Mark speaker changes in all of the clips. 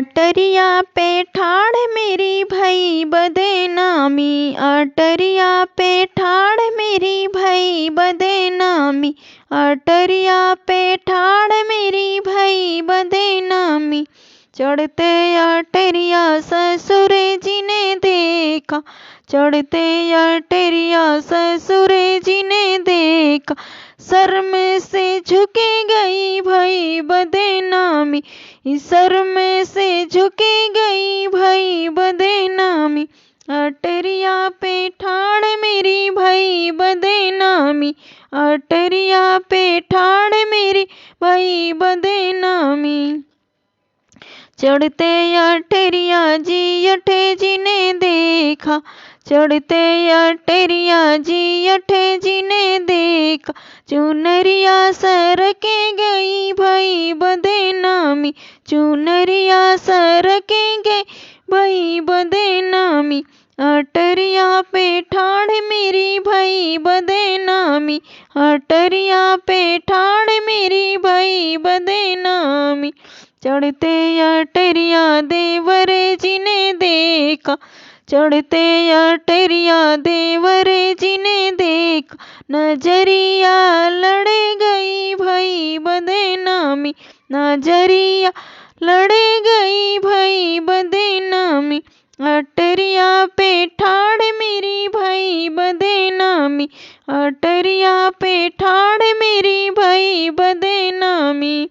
Speaker 1: अटरिया पे ठाड़ मेरी भई बदनामी, अटरिया पे ठाड़ मेरी भई बदनामी, अटरिया पे ठाड़ मेरी भई बदनामी। चढ़ते अटरिया ससुर जी ने देखा, चढ़ते अटरिया ससुर जी ने देखा, शर्म से झुकी गई भई बदनामी, शर्म से झुकी गई भई बदनामी। अटरिया पे ठाड़ मेरी भई बदनामी, अटरिया पे ठाड़ मेरी भई बदनामी। चढ़ते अटरिया जी अठे जी ने देखा, चढ़ते अटरिया जी अठे जी ने देखा, चुनरिया सरके गई भई बदनामी, चुनरिया सरके गई भई बदनामी। अटरिया पे ठाड़ मेरी भई बदनामी, अटरिया पे ठाड़ मेरी भई बदनामी। चढ़ते अटरिया देवर जी ने देखा, चढ़ते अटरिया देवर जी ने देखा, नजरिया लड़ गई भई बदनामी, नजरिया लड़ गई भई बदनामी। अटरिया पे ठाड़ मेरी भई बदनामी, अटरिया पे ठाड़ मेरी भई बदनामी।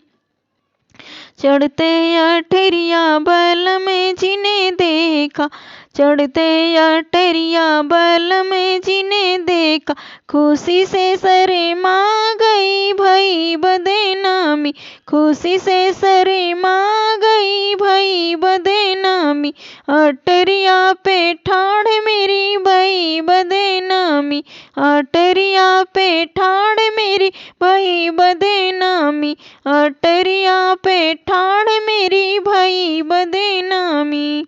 Speaker 1: चढ़ते अटरिया बलम जी ने देखा, चढ़ते अटरिया बलम जी ने देखा, खुशी से शर्मा गई भई बदनामी, खुशी से शर्मा गई भई बदनामी। अटरिया पे ठाड़ मेरी भई बदनामी, अटरिया पे ठाड़ मेरी भई बदनामी, अटरिया पे ठाड़ मेरी भई बदनामी।